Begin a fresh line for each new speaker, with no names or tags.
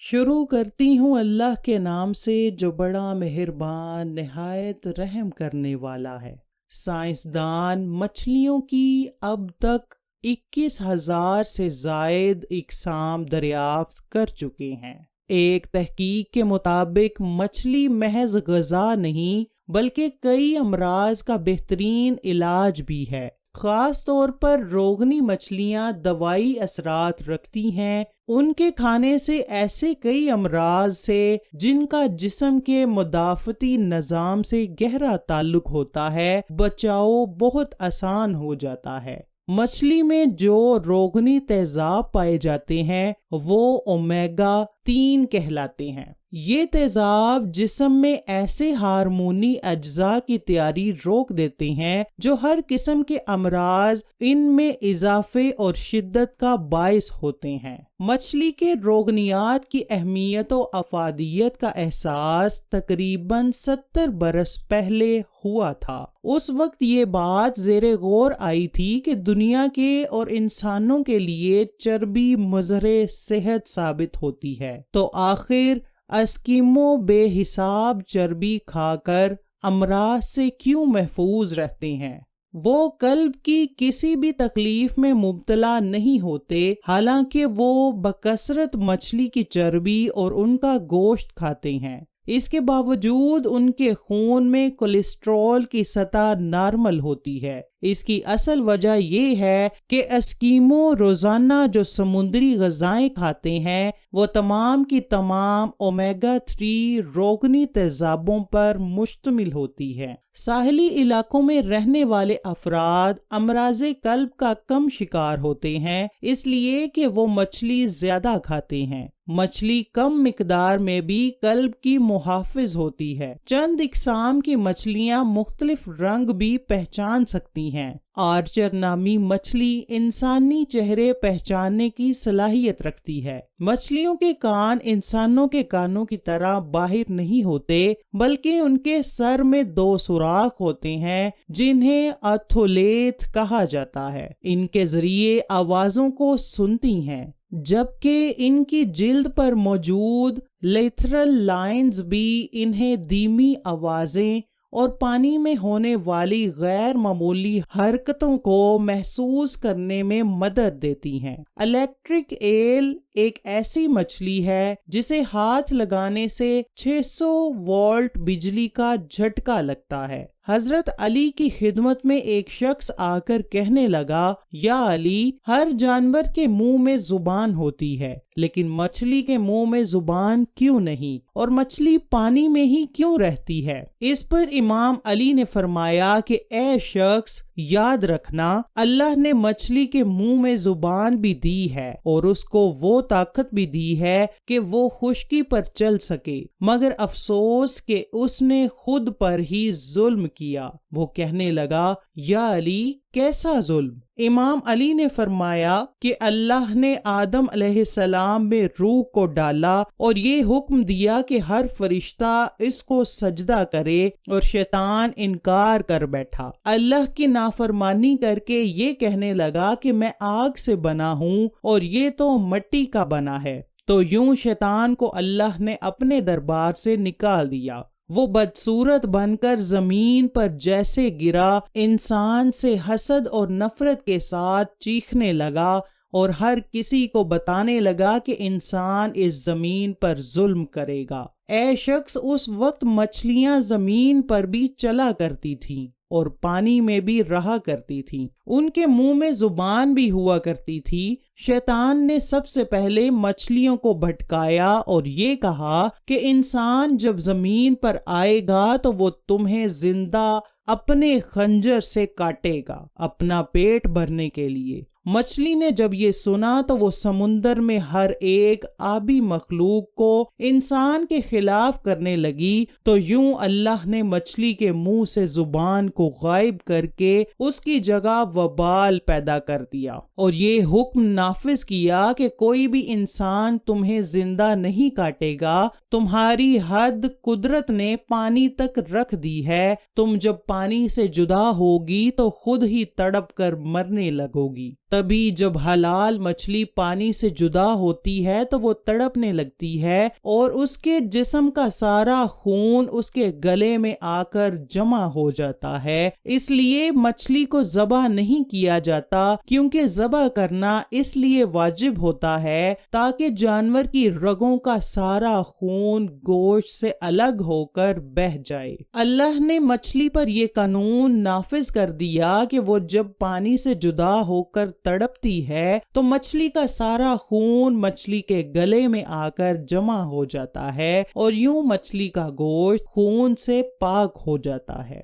شروع کرتی ہوں اللہ کے نام سے جو بڑا مہربان نہایت رحم کرنے والا ہے۔ سائنسدان مچھلیوں کی اب تک 21,000 سے زائد اقسام دریافت کر چکے ہیں۔ ایک تحقیق کے مطابق مچھلی محض غذا نہیں بلکہ کئی امراض کا بہترین علاج بھی ہے۔ خاص طور پر روگنی مچھلیاں دوائی اثرات رکھتی ہیں۔ ان کے کھانے سے ایسے کئی امراض سے جن کا جسم کے مدافعتی نظام سے گہرا تعلق ہوتا ہے بچاؤ بہت آسان ہو جاتا ہے۔ مچھلی میں جو روگنی تیزاب پائے جاتے ہیں وہ اومیگا 3 کہلاتے ہیں۔ یہ تیزاب جسم میں ایسے ہارمونی اجزاء کی تیاری روک دیتے ہیں جو ہر قسم کے امراض ان میں اضافے اور شدت کا باعث ہوتے ہیں۔ مچھلی کے روگنیات کی اہمیت و افادیت کا احساس تقریباً 70 برس پہلے ہوا تھا۔ اس وقت یہ بات زیر غور آئی تھی کہ دنیا کے اور انسانوں کے لیے چربی مضر صحت ثابت ہوتی ہے، تو آخر اسکیمو بے حساب چربی کھا کر امراض سے کیوں محفوظ رہتے ہیں؟ وہ قلب کی کسی بھی تکلیف میں مبتلا نہیں ہوتے، حالانکہ وہ بکثرت مچھلی کی چربی اور ان کا گوشت کھاتے ہیں۔ اس کے باوجود ان کے خون میں کولیسٹرول کی سطح نارمل ہوتی ہے۔ اس کی اصل وجہ یہ ہے کہ اسکیمو روزانہ جو سمندری غذائیں کھاتے ہیں وہ تمام کی تمام اومیگا 3 روگنی تیزابوں پر مشتمل ہوتی ہے۔ ساحلی علاقوں میں رہنے والے افراد امراض قلب کا کم شکار ہوتے ہیں، اس لیے کہ وہ مچھلی زیادہ کھاتے ہیں۔ مچھلی کم مقدار میں بھی قلب کی محافظ ہوتی ہے۔ چند اقسام کی مچھلیاں مختلف رنگ بھی پہچان سکتی ہیں۔ آرچر نامی مچھلی انسانی چہرے پہچاننے کی صلاحیت رکھتی ہے۔ مچھلیوں کے کان انسانوں کے کانوں کی طرح باہر نہیں ہوتے بلکہ ان کے سر میں 2 سوراخ ہوتے ہیں جنہیں اتھولیت کہا جاتا ہے۔ ان کے ذریعے آوازوں کو سنتی ہیں، جبکہ ان کی جلد پر موجود لیتھرل لائنز بھی انہیں دھیمی آوازیں اور پانی میں ہونے والی غیر معمولی حرکتوں کو محسوس کرنے میں مدد دیتی ہیں۔ الیکٹرک ایل ایک ایسی مچھلی ہے جسے ہاتھ لگانے سے 600 وولٹ بجلی کا جھٹکا لگتا ہے۔ حضرت علی کی خدمت میں ایک شخص آ کر کہنے لگا، یا علی، ہر جانور کے منہ میں زبان ہوتی ہے لیکن مچھلی کے منہ میں زبان کیوں نہیں، اور مچھلی پانی میں ہی کیوں رہتی ہے؟ اس پر امام علی نے فرمایا کہ اے شخص، یاد رکھنا اللہ نے مچھلی کے منہ میں زبان بھی دی ہے اور اس کو وہ طاقت بھی دی ہے کہ وہ خشکی پر چل سکے، مگر افسوس کہ اس نے خود پر ہی ظلم کیا۔ وہ کہنے لگا، یا علی، کیسا ظلم؟ امام علی نے فرمایا کہ اللہ نے آدم علیہ السلام میں روح کو ڈالا اور یہ حکم دیا کہ ہر فرشتہ اس کو سجدہ کرے، اور شیطان انکار کر بیٹھا۔ اللہ کی نافرمانی کر کے یہ کہنے لگا کہ میں آگ سے بنا ہوں اور یہ تو مٹی کا بنا ہے، تو یوں شیطان کو اللہ نے اپنے دربار سے نکال دیا۔ وہ بدصورت بن کر زمین پر جیسے گرا، انسان سے حسد اور نفرت کے ساتھ چیخنے لگا اور ہر کسی کو بتانے لگا کہ انسان اس زمین پر ظلم کرے گا۔ اے شخص، اس وقت مچھلیاں زمین پر بھی چلا کرتی تھیں اور پانی میں بھی رہا کرتی تھیں، ان کے منہ میں زبان بھی ہوا کرتی تھی۔ شیطان نے سب سے پہلے مچھلیوں کو بھٹکایا اور یہ کہا کہ انسان جب زمین پر آئے گا تو وہ تمہیں زندہ اپنے خنجر سے کاٹے گا اپنا پیٹ بھرنے کے لیے۔ مچھلی نے جب یہ سنا تو وہ سمندر میں ہر ایک آبی مخلوق کو انسان کے خلاف کرنے لگی، تو یوں اللہ نے مچھلی کے منہ سے زبان کو غائب کر کے اس کی جگہ وبال پیدا کر دیا، اور یہ حکم نافذ کیا کہ کوئی بھی انسان تمہیں زندہ نہیں کاٹے گا۔ تمہاری حد قدرت نے پانی تک رکھ دی ہے، تم جب پانی سے جدا ہوگی تو خود ہی تڑپ کر مرنے لگو گی۔ تبھی جب حلال مچھلی پانی سے جدا ہوتی ہے تو وہ تڑپنے لگتی ہے اور اس کے جسم کا سارا خون اس کے گلے میں آ کر جمع ہو جاتا ہے۔ اس لیے مچھلی کو ذبح نہیں کیا جاتا، کیونکہ ذبح کرنا اس لیے واجب ہوتا ہے تاکہ جانور کی رگوں کا سارا خون گوشت سے الگ ہو کر بہہ جائے۔ اللہ نے مچھلی پر یہ قانون نافذ کر دیا کہ وہ جب پانی سے جدا ہو کر تڑپتی ہے تو مچھلی کا سارا خون مچھلی کے گلے میں آ کر جمع ہو جاتا ہے اور یوں مچھلی کا گوشت خون سے پاک ہو جاتا ہے۔